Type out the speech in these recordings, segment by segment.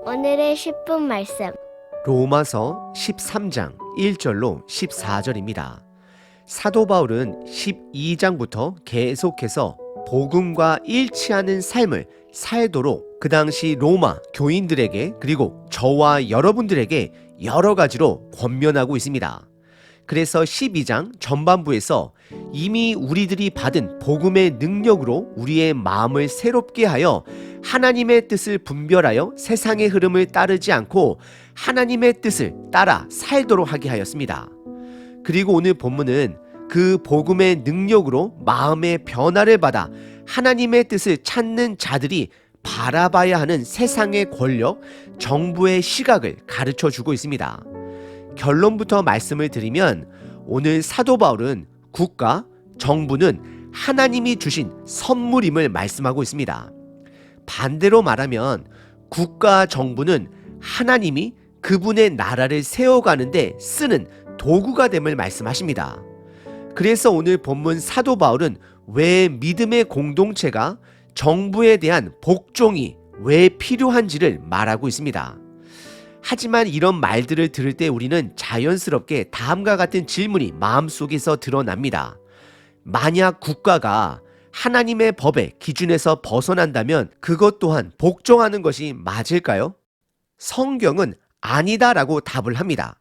오늘의 10분 말씀. 로마서 13장 1절로 14절입니다. 사도 바울은 12장부터 계속해서 복음과 일치하는 삶을 살도록 그 당시 로마 교인들에게 그리고 저와 여러분들에게 여러 가지로 권면하고 있습니다. 그래서 12장 전반부에서 이미 우리들이 받은 복음의 능력으로 우리의 마음을 새롭게 하여 하나님의 뜻을 분별하여 세상의 흐름을 따르지 않고 하나님의 뜻을 따라 살도록 하게 하였습니다. 그리고 오늘 본문은 그 복음의 능력으로 마음의 변화를 받아 하나님의 뜻을 찾는 자들이 바라봐야 하는 세상의 권력, 정부의 시각을 가르쳐 주고 있습니다. 결론부터 말씀을 드리면 오늘 사도 바울은 국가, 정부는 하나님이 주신 선물임을 말씀하고 있습니다. 반대로 말하면 국가, 정부는 하나님이 그분의 나라를 세워가는데 쓰는 도구가 됨을 말씀하십니다. 그래서 오늘 본문 사도 바울은 왜 믿음의 공동체가 정부에 대한 복종이 왜 필요한지를 말하고 있습니다. 하지만 이런 말들을 들을 때 우리는 자연스럽게 다음과 같은 질문이 마음속에서 드러납니다. 만약 국가가 하나님의 법의 기준에서 벗어난다면 그것 또한 복종하는 것이 맞을까요? 성경은 아니다라고 답을 합니다.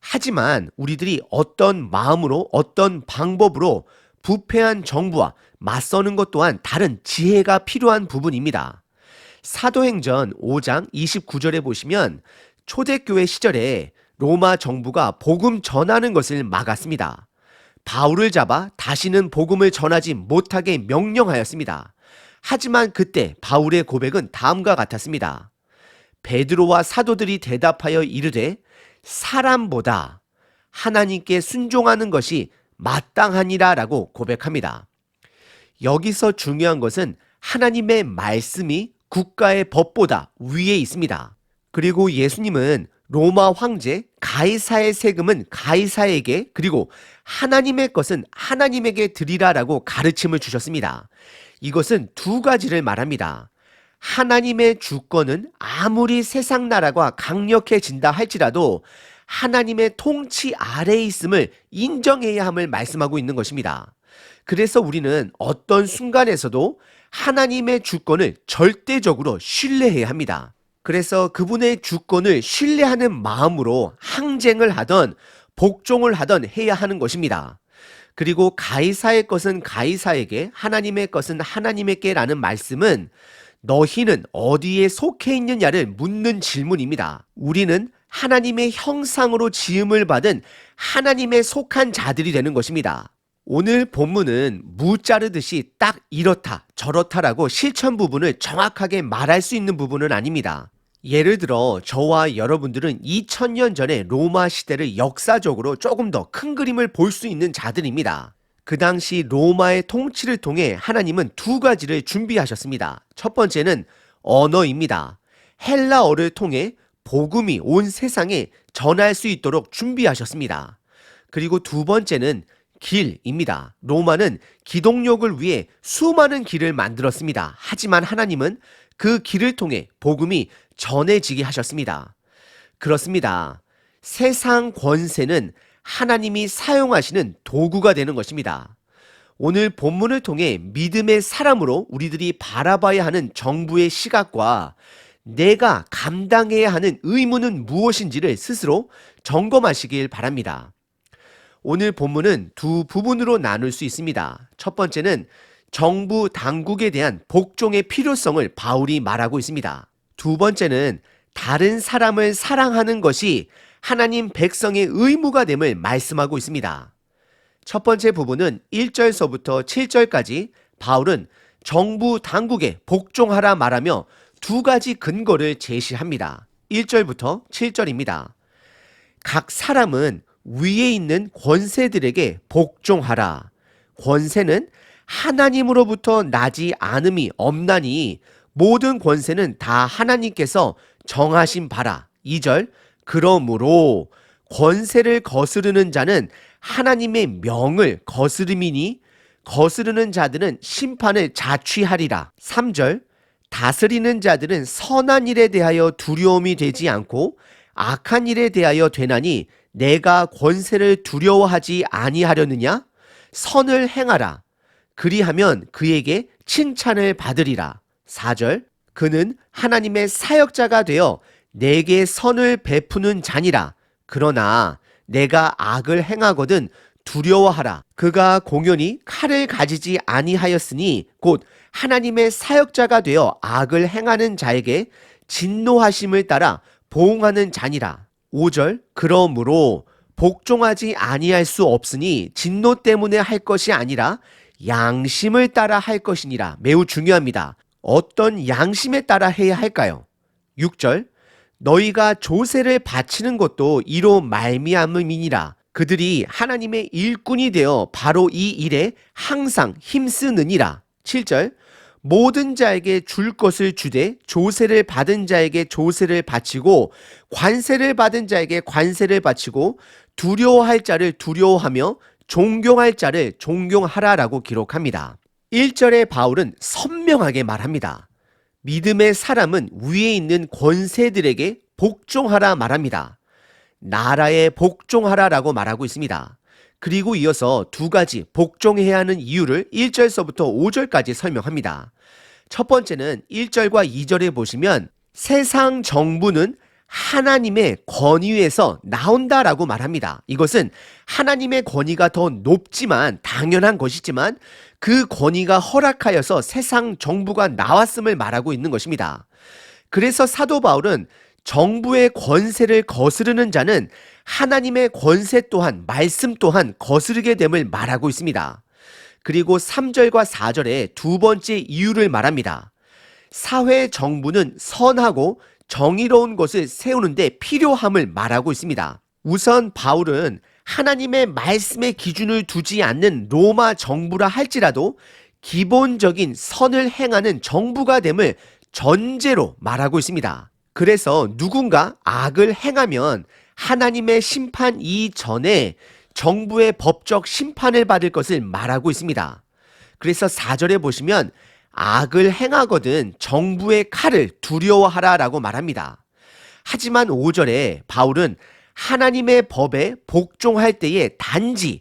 하지만 우리들이 어떤 마음으로 어떤 방법으로 부패한 정부와 맞서는 것 또한 다른 지혜가 필요한 부분입니다. 사도행전 5장 29절에 보시면 초대교회 시절에 로마 정부가 복음 전하는 것을 막았습니다. 바울을 잡아 다시는 복음을 전하지 못하게 명령하였습니다. 하지만 그때 바울의 고백은 다음과 같았습니다. 베드로와 사도들이 대답하여 이르되 사람보다 하나님께 순종하는 것이 마땅하니라 라고 고백합니다. 여기서 중요한 것은 하나님의 말씀이 국가의 법보다 위에 있습니다. 그리고 예수님은 로마 황제 가이사의 세금은 가이사에게 그리고 하나님의 것은 하나님에게 드리라 라고 가르침을 주셨습니다. 이것은 두 가지를 말합니다. 하나님의 주권은 아무리 세상 나라가 강력해진다 할지라도 하나님의 통치 아래에 있음을 인정해야 함을 말씀하고 있는 것입니다. 그래서 우리는 어떤 순간에서도 하나님의 주권을 절대적으로 신뢰해야 합니다. 그래서 그분의 주권을 신뢰하는 마음으로 항쟁을 하던 복종을 하던 해야 하는 것입니다. 그리고 가이사의 것은 가이사에게 하나님의 것은 하나님에게 라는 말씀은 너희는 어디에 속해 있느냐를 묻는 질문입니다. 우리는 하나님의 형상으로 지음을 받은 하나님에 속한 자들이 되는 것입니다. 오늘 본문은 무 자르듯이 딱 이렇다 저렇다라고 실천 부분을 정확하게 말할 수 있는 부분은 아닙니다. 예를 들어 저와 여러분들은 2000년 전에 로마 시대를 역사적으로 조금 더 큰 그림을 볼 수 있는 자들입니다. 그 당시 로마의 통치를 통해 하나님은 두 가지를 준비하셨습니다. 첫 번째는 언어입니다. 헬라어를 통해 복음이 온 세상에 전할 수 있도록 준비하셨습니다. 그리고 두 번째는 길입니다. 로마는 기동력을 위해 수많은 길을 만들었습니다. 하지만 하나님은 그 길을 통해 복음이 전해지게 하셨습니다. 그렇습니다. 세상 권세는 하나님이 사용하시는 도구가 되는 것입니다. 오늘 본문을 통해 믿음의 사람으로 우리들이 바라봐야 하는 정부의 시각과 내가 감당해야 하는 의무는 무엇인지를 스스로 점검하시길 바랍니다. 오늘 본문은 두 부분으로 나눌 수 있습니다. 첫 번째는 정부 당국에 대한 복종의 필요성을 바울이 말하고 있습니다. 두 번째는 다른 사람을 사랑하는 것이 하나님 백성의 의무가 됨을 말씀하고 있습니다. 첫 번째 부분은 1절서부터 7절까지 바울은 정부 당국에 복종하라 말하며 두 가지 근거를 제시합니다. 1절부터 7절입니다. 각 사람은 위에 있는 권세들에게 복종하라. 권세는 하나님으로부터 나지 않음이 없나니 모든 권세는 다 하나님께서 정하신 바라. 2절 그러므로 권세를 거스르는 자는 하나님의 명을 거스름이니 거스르는 자들은 심판을 자취하리라. 3절 다스리는 자들은 선한 일에 대하여 두려움이 되지 않고 악한 일에 대하여 되나니 내가 권세를 두려워하지 아니하려느냐? 선을 행하라. 그리하면 그에게 칭찬을 받으리라. 4절 그는 하나님의 사역자가 되어 내게 선을 베푸는 자니라. 그러나 내가 악을 행하거든 두려워하라. 그가 공연히 칼을 가지지 아니하였으니 곧 하나님의 사역자가 되어 악을 행하는 자에게 진노하심을 따라 보응하는 자니라. 5절 그러므로 복종하지 아니할 수 없으니 진노 때문에 할 것이 아니라 양심을 따라 할 것이니라. 매우 중요합니다. 어떤 양심에 따라 해야 할까요? 6절 너희가 조세를 바치는 것도 이로 말미암음이니라. 그들이 하나님의 일꾼이 되어 바로 이 일에 항상 힘쓰느니라. 7절 모든 자에게 줄 것을 주되 조세를 받은 자에게 조세를 바치고 관세를 받은 자에게 관세를 바치고 두려워할 자를 두려워하며 존경할 자를 존경하라라고 기록합니다. 1절에 바울은 선명하게 말합니다. 믿음의 사람은 위에 있는 권세들에게 복종하라 말합니다. 나라에 복종하라라고 말하고 있습니다. 그리고 이어서 두 가지 복종해야 하는 이유를 1절서부터 5절까지 설명합니다. 첫 번째는 1절과 2절에 보시면 세상 정부는 하나님의 권위에서 나온다라고 말합니다. 이것은 하나님의 권위가 더 높지만 당연한 것이지만 그 권위가 허락하여서 세상 정부가 나왔음을 말하고 있는 것입니다. 그래서 사도 바울은 정부의 권세를 거스르는 자는 하나님의 권세 또한 말씀 또한 거스르게 됨을 말하고 있습니다. 그리고 3절과 4절에 두 번째 이유를 말합니다. 사회 정부는 선하고 정의로운 것을 세우는데 필요함을 말하고 있습니다. 우선 바울은 하나님의 말씀의 기준을 두지 않는 로마 정부라 할지라도 기본적인 선을 행하는 정부가 됨을 전제로 말하고 있습니다. 그래서 누군가 악을 행하면 하나님의 심판 이전에 정부의 법적 심판을 받을 것을 말하고 있습니다. 그래서 4절에 보시면 악을 행하거든 정부의 칼을 두려워하라라고 말합니다. 하지만 5절에 바울은 하나님의 법에 복종할 때에 단지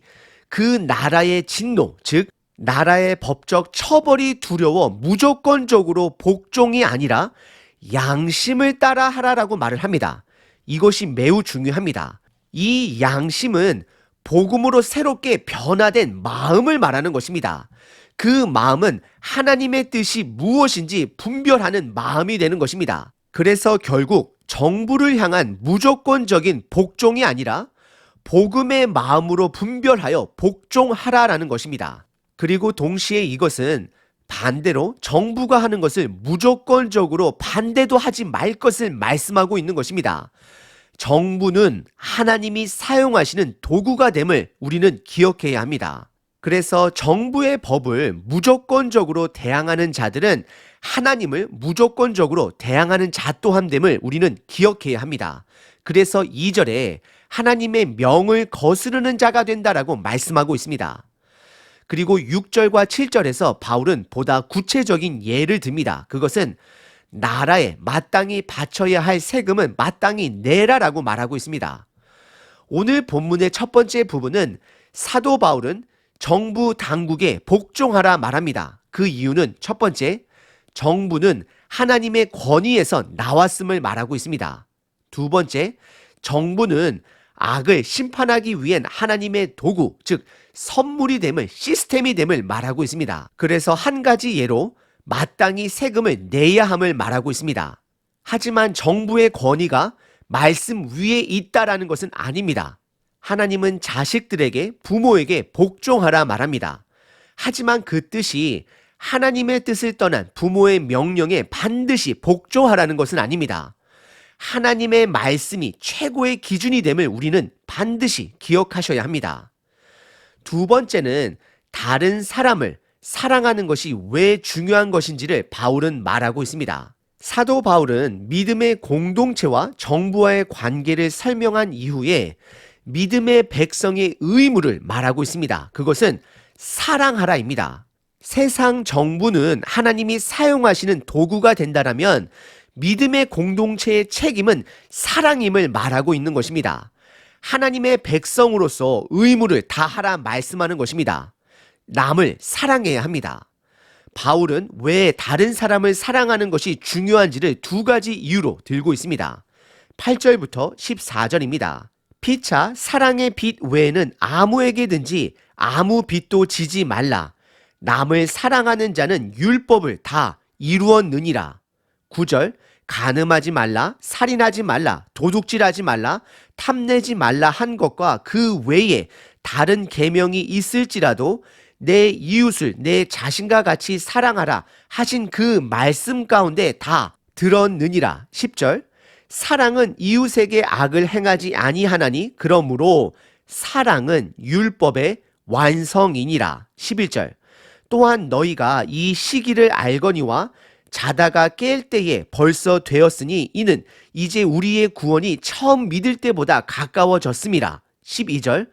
그 나라의 진노, 즉 나라의 법적 처벌이 두려워 무조건적으로 복종이 아니라 양심을 따라 하라라고 말을 합니다. 이것이 매우 중요합니다. 이 양심은 복음으로 새롭게 변화된 마음을 말하는 것입니다. 그 마음은 하나님의 뜻이 무엇인지 분별하는 마음이 되는 것입니다. 그래서 결국 정부를 향한 무조건적인 복종이 아니라 복음의 마음으로 분별하여 복종하라라는 것입니다. 그리고 동시에 이것은 반대로 정부가 하는 것을 무조건적으로 반대도 하지 말 것을 말씀하고 있는 것입니다. 정부는 하나님이 사용하시는 도구가 됨을 우리는 기억해야 합니다. 그래서 정부의 법을 무조건적으로 대항하는 자들은 하나님을 무조건적으로 대항하는 자 또한 됨을 우리는 기억해야 합니다. 그래서 2절에 하나님의 명을 거스르는 자가 된다라고 말씀하고 있습니다. 그리고 6절과 7절에서 바울은 보다 구체적인 예를 듭니다. 그것은 나라에 마땅히 바쳐야 할 세금은 마땅히 내라라고 말하고 있습니다. 오늘 본문의 첫 번째 부분은 사도 바울은 정부 당국에 복종하라 말합니다. 그 이유는 첫 번째, 정부는 하나님의 권위에서 나왔음을 말하고 있습니다. 두 번째, 정부는 악을 심판하기 위한 하나님의 도구, 즉 선물이 됨을, 시스템이 됨을 말하고 있습니다. 그래서 한 가지 예로 마땅히 세금을 내야 함을 말하고 있습니다. 하지만 정부의 권위가 말씀 위에 있다라는 것은 아닙니다. 하나님은 자식들에게, 부모에게 복종하라 말합니다. 하지만 그 뜻이 하나님의 뜻을 떠난 부모의 명령에 반드시 복종하라는 것은 아닙니다. 하나님의 말씀이 최고의 기준이 됨을 우리는 반드시 기억하셔야 합니다. 두 번째는 다른 사람을 사랑하는 것이 왜 중요한 것인지를 바울은 말하고 있습니다. 사도 바울은 믿음의 공동체와 정부와의 관계를 설명한 이후에 믿음의 백성의 의무를 말하고 있습니다. 그것은 사랑하라입니다. 세상 정부는 하나님이 사용하시는 도구가 된다라면 믿음의 공동체의 책임은 사랑임을 말하고 있는 것입니다. 하나님의 백성으로서 의무를 다하라 말씀하는 것입니다. 남을 사랑해야 합니다. 바울은 왜 다른 사람을 사랑하는 것이 중요한지를 두 가지 이유로 들고 있습니다. 8절부터 14절입니다. 피차 사랑의 빚 외에는 아무에게든지 아무 빚도 지지 말라. 남을 사랑하는 자는 율법을 다 이루었느니라. 9절 간음하지 말라, 살인하지 말라, 도둑질하지 말라, 탐내지 말라 한 것과 그 외에 다른 계명이 있을지라도 내 이웃을 내 자신과 같이 사랑하라 하신 그 말씀 가운데 다 들었느니라. 10절 사랑은 이웃에게 악을 행하지 아니하나니 그러므로 사랑은 율법의 완성이니라. 11절 또한 너희가 이 시기를 알거니와 자다가 깰 때에 벌써 되었으니 이는 이제 우리의 구원이 처음 믿을 때보다 가까워졌음이라. 12절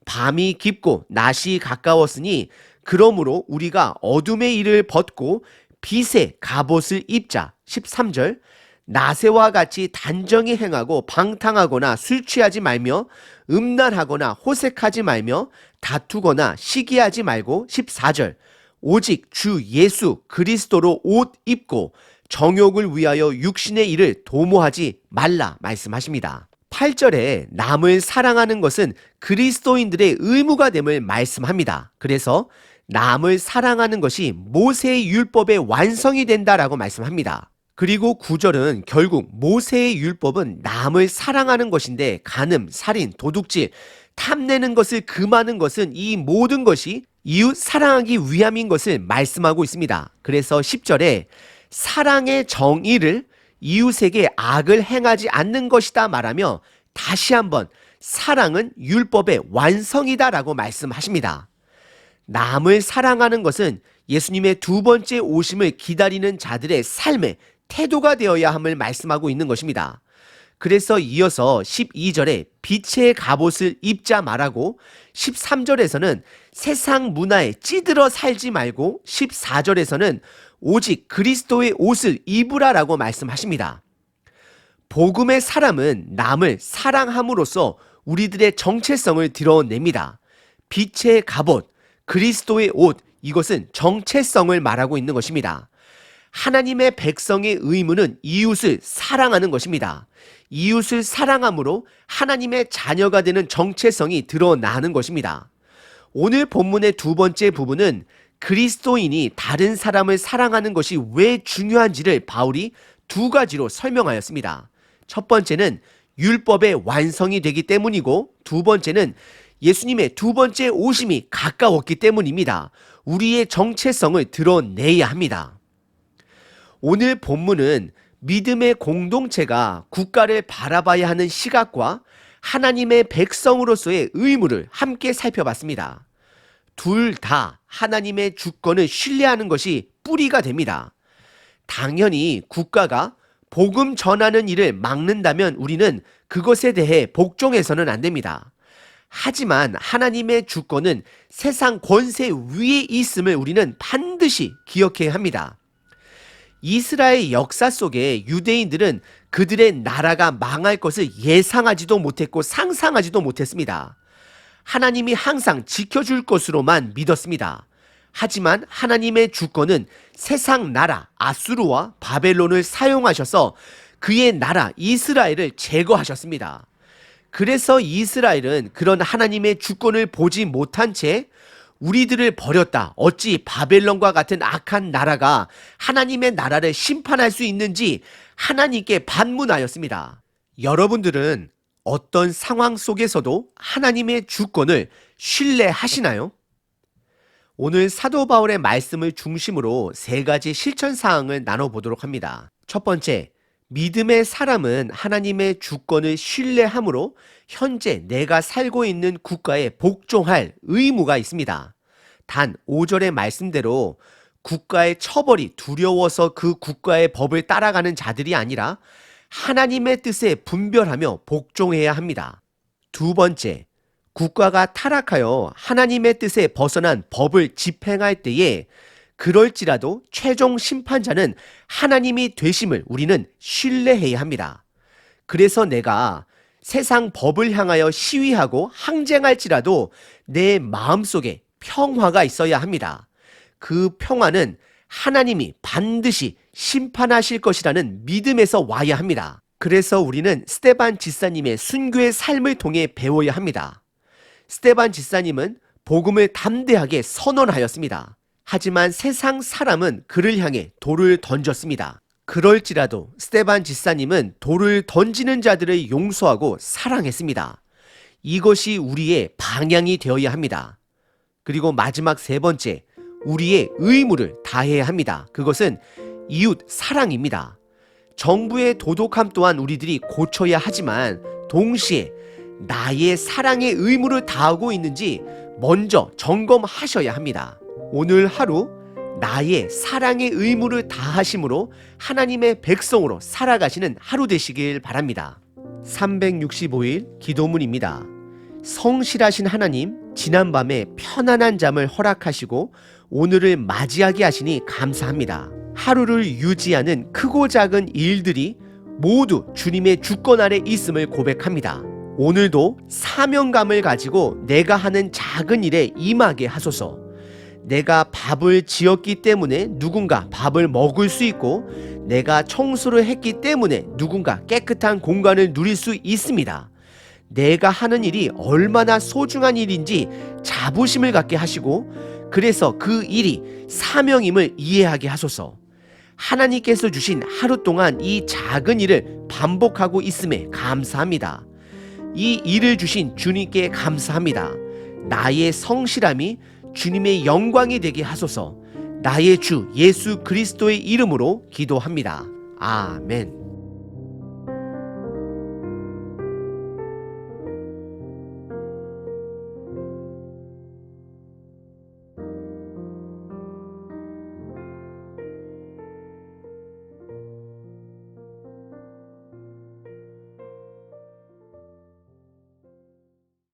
밤이 깊고 낮이 가까웠으니 그러므로 우리가 어둠의 일을 벗고 빛의 갑옷을 입자. 13절 나새와 같이 단정히 행하고 방탕하거나 술 취하지 말며 음란하거나 호색하지 말며 다투거나 시기하지 말고. 14절 오직 주 예수 그리스도로 옷 입고 정욕을 위하여 육신의 일을 도모하지 말라 말씀하십니다. 8절에 남을 사랑하는 것은 그리스도인들의 의무가 됨을 말씀합니다. 그래서 남을 사랑하는 것이 모세의 율법의 완성이 된다라고 말씀합니다. 그리고 9절은 결국 모세의 율법은 남을 사랑하는 것인데 간음, 살인, 도둑질, 탐내는 것을 금하는 것은 이 모든 것이 이웃 사랑하기 위함인 것을 말씀하고 있습니다. 그래서 10절에 사랑의 정의를 이웃에게 악을 행하지 않는 것이다 말하며 다시 한번 사랑은 율법의 완성이다 라고 말씀하십니다. 남을 사랑하는 것은 예수님의 두 번째 오심을 기다리는 자들의 삶의 태도가 되어야 함을 말씀하고 있는 것입니다. 그래서 이어서 12절에 빛의 갑옷을 입자 말하고 13절에서는 세상 문화에 찌들어 살지 말고 14절에서는 오직 그리스도의 옷을 입으라라고 말씀하십니다. 복음의 사람은 남을 사랑함으로써 우리들의 정체성을 드러냅니다. 빛의 갑옷, 그리스도의 옷, 이것은 정체성을 말하고 있는 것입니다. 하나님의 백성의 의무는 이웃을 사랑하는 것입니다. 이웃을 사랑함으로 하나님의 자녀가 되는 정체성이 드러나는 것입니다. 오늘 본문의 두 번째 부분은 그리스도인이 다른 사람을 사랑하는 것이 왜 중요한지를 바울이 두 가지로 설명하였습니다. 첫 번째는 율법의 완성이 되기 때문이고 두 번째는 예수님의 두 번째 오심이 가까웠기 때문입니다. 우리의 정체성을 드러내야 합니다. 오늘 본문은 믿음의 공동체가 국가를 바라봐야 하는 시각과 하나님의 백성으로서의 의무를 함께 살펴봤습니다. 둘 다 하나님의 주권을 신뢰하는 것이 뿌리가 됩니다. 당연히 국가가 복음 전하는 일을 막는다면 우리는 그것에 대해 복종해서는 안 됩니다. 하지만 하나님의 주권은 세상 권세 위에 있음을 우리는 반드시 기억해야 합니다. 이스라엘 역사 속에 유대인들은 그들의 나라가 망할 것을 예상하지도 못했고 상상하지도 못했습니다. 하나님이 항상 지켜줄 것으로만 믿었습니다. 하지만 하나님의 주권은 세상 나라 아수르와 바벨론을 사용하셔서 그의 나라 이스라엘을 제거하셨습니다. 그래서 이스라엘은 그런 하나님의 주권을 보지 못한 채 우리들을 버렸다. 어찌 바벨론과 같은 악한 나라가 하나님의 나라를 심판할 수 있는지 하나님께 반문하였습니다. 여러분들은 어떤 상황 속에서도 하나님의 주권을 신뢰하시나요? 오늘 사도 바울의 말씀을 중심으로 세 가지 실천 사항을 나눠보도록 합니다. 첫 번째, 믿음의 사람은 하나님의 주권을 신뢰함으로 현재 내가 살고 있는 국가에 복종할 의무가 있습니다. 단 5절의 말씀대로 국가의 처벌이 두려워서 그 국가의 법을 따라가는 자들이 아니라 하나님의 뜻에 분별하며 복종해야 합니다. 두 번째, 국가가 타락하여 하나님의 뜻에 벗어난 법을 집행할 때에 그럴지라도 최종 심판자는 하나님이 되심을 우리는 신뢰해야 합니다. 그래서 내가 세상 법을 향하여 시위하고 항쟁할지라도 내 마음속에 평화가 있어야 합니다. 그 평화는 하나님이 반드시 심판하실 것이라는 믿음에서 와야 합니다. 그래서 우리는 스데반 집사님의 순교의 삶을 통해 배워야 합니다. 스데반 집사님은 복음을 담대하게 선언하였습니다. 하지만 세상 사람은 그를 향해 돌을 던졌습니다. 그럴지라도 스데반 집사님은 돌을 던지는 자들을 용서하고 사랑했습니다. 이것이 우리의 방향이 되어야 합니다. 그리고 마지막 세 번째, 우리의 의무를 다해야 합니다. 그것은 이웃 사랑입니다. 정부의 도덕함 또한 우리들이 고쳐야 하지만 동시에 나의 사랑의 의무를 다하고 있는지 먼저 점검하셔야 합니다. 오늘 하루 나의 사랑의 의무를 다하심으로 하나님의 백성으로 살아가시는 하루 되시길 바랍니다. 365일 기도문입니다. 성실하신 하나님, 지난밤에 편안한 잠을 허락하시고 오늘을 맞이하게 하시니 감사합니다. 하루를 유지하는 크고 작은 일들이 모두 주님의 주권 아래 있음을 고백합니다. 오늘도 사명감을 가지고 내가 하는 작은 일에 임하게 하소서. 내가 밥을 지었기 때문에 누군가 밥을 먹을 수 있고 내가 청소를 했기 때문에 누군가 깨끗한 공간을 누릴 수 있습니다. 내가 하는 일이 얼마나 소중한 일인지 자부심을 갖게 하시고 그래서 그 일이 사명임을 이해하게 하소서. 하나님께서 주신 하루 동안 이 작은 일을 반복하고 있음에 감사합니다. 이 일을 주신 주님께 감사합니다. 나의 성실함이 주님의 영광이 되게 하소서. 나의 주 예수 그리스도의 이름으로 기도합니다. 아멘.